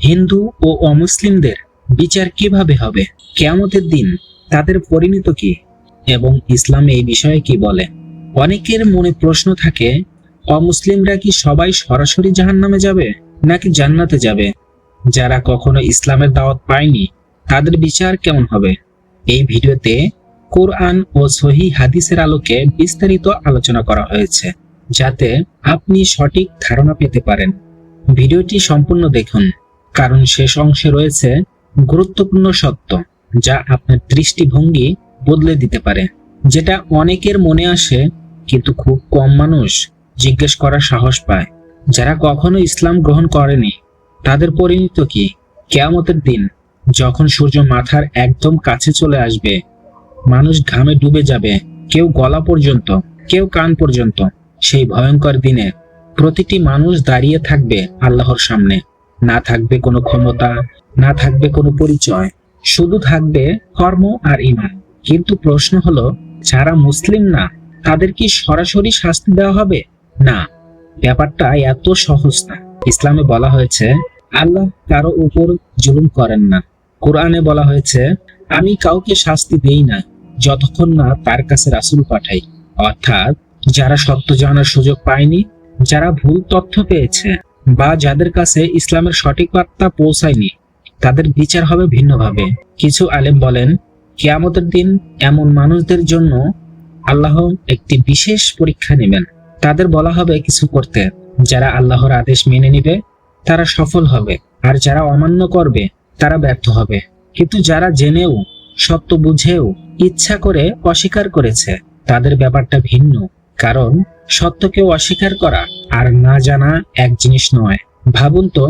হিন্দু ও অমুসলিমদের বিচার কিভাবে হবে, কিয়ামতের দিন তাদের পরিণতি কি, এবং ইসলাম এই বিষয়ে কি বলে। অনেকের মনে প্রশ্ন থাকে, অমুসলিমরা কি সবাই সরাসরি জাহান্নামে যাবে নাকি জান্নাতে যাবে? যারা কখনো ইসলামের দাওয়াত পায়নি তাদের বিচার কেমন হবে? এই ভিডিওতে কোরআন ও সহিহ হাদিসের আলোকে বিস্তারিত আলোচনা করা হয়েছে, যাতে আপনি সঠিক ধারণা পেতে পারেন। ভিডিওটি সম্পূর্ণ দেখুন, কারণ শেষ অংশে রয়েছে গুরুত্বপূর্ণ সত্য যা আপনার দৃষ্টিভঙ্গি বদলে দিতে পারে, যেটা অনেকের মনে আসে কিন্তু খুব কম মানুষ জিজ্ঞেস করার সাহস পায়। যারা কখনো ইসলাম গ্রহণ করেনি তাদের পরিণতি কি? কিয়ামতের দিন যখন সূর্য মাথার একদম কাছে চলে আসবে, মানুষ ঘামে ডুবে যাবে, কেউ গলা পর্যন্ত, কেউ কান পর্যন্ত। সেই ভয়ঙ্কর দিনে প্রতিটি মানুষ দাঁড়িয়ে থাকবে আল্লাহর সামনে। না থাকবে কোনো ক্ষমতা, না থাকবে কোনো পরিচয়, শুধু থাকবে কর্ম আর ঈমান। কিন্তু প্রশ্ন হলো, যারা মুসলিম না তাদের কি সরাসরি শাস্তি দেওয়া হবে? না, ব্যাপারটা এত সহজ না। ইসলামে বলা হয়েছে আল্লাহ কারো উপর জুলুম করেন না। কোরআনে বলা হয়েছে আমি কাউকে শাস্তি দেই না যতক্ষণ না তার কাছে রাসূল পাঠাই। অর্থাৎ যারা সত্য জানার সুযোগ পায়নি, যারা ভুল তথ্য পেয়েছে, বা যাদের কাছে ইসলামের সঠিক বার্তা পৌঁছায়নি, তাদের বিচার হবে ভিন্নভাবে। কিছু আলেম বলেন কিয়ামতের দিন এমন মানুষদের জন্য আল্লাহ একটি বিশেষ পরীক্ষা নেবেন। তাদের বলা হবে কিছু করতে। যারা আল্লাহর আদেশ মেনে নিবে তারা সফল হবে, আর যারা অমান্য করবে তারা ব্যর্থ হবে। কিন্তু যারা জেনেও, সত্য বুঝেও ইচ্ছা করে অস্বীকার করেছে, তাদের ব্যাপারটা ভিন্ন। কারণ সত্যকে অস্বীকার করা আর না জানা এক জিনিস নয়। ভাবুন তো,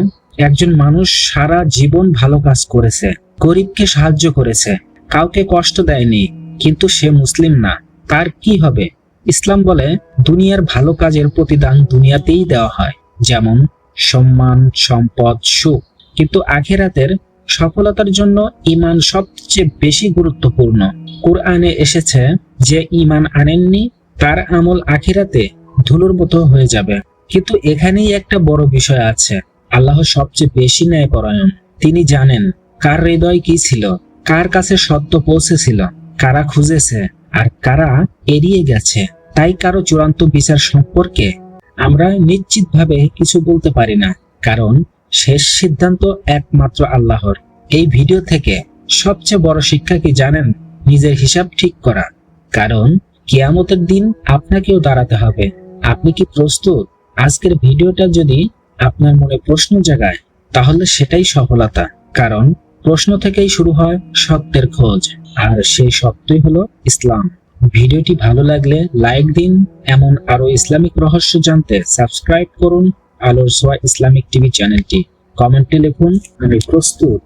একজন মানুষ সারা জীবন ভালো কাজ করেছে, গরিবকে সাহায্য করেছে, কাউকে কষ্ট দেয়নি, কিন্তু সে মুসলিম না, তার কি হবে? ইসলাম বলে দুনিয়ার ভালো কাজের প্রতিদান দুনিয়াতেই দেওয়া হয়, যেমন সম্মান, সম্পদ, সুখ। কিন্তু আখিরাতের সফলতার জন্য ঈমান সবচেয়ে বেশি গুরুত্বপূর্ণ। কুরআনে এসেছে যে ঈমান আনেননি তার আমল আখিরাতে ধুলোর মতো হয়ে যাবে। কিন্তু এখানেই একটা বড় বিষয় আছে। আল্লাহ সবচেয়ে বেশি ন্যায়পরায়ণ। তিনি জানেন কার হৃদয় কি ছিল, কার কাছে সত্য পৌঁছেছিল, কারা খুঁজেছে আর কারা এড়িয়ে গেছে। তাই কারো চূড়ান্ত বিচার সম্পর্কে আমরা নিশ্চিতভাবে কিছু বলতে পারি না, কারণ শেষ সিদ্ধান্ত একমাত্র আল্লাহর। এই ভিডিও থেকে সবচেয়ে বড় শিক্ষা কি জানেন? নিজের হিসাব ঠিক করা। কারণ কিয়ামতের দিন আপনাকেও দাঁড়াতে হবে। আপনি কি প্রস্তুত? আজকের ভিডিওটা যদি আপনার মনে প্রশ্ন জাগায়, তাহলে সেটাই সফলতা। কারণ প্রশ্ন থেকেই শুরু হয় সত্যের খোঁজ, আর সেই সত্যই হলো ইসলাম। ভিডিওটি ভালো লাগলে লাইক দিন। এমন আরো ইসলামিক রহস্য জানতে সাবস্ক্রাইব করুন আলোর ছোঁয়া ইসলামিক টিভি চ্যানেলটি। কমেন্টে লিখুন আমি প্রস্তুত।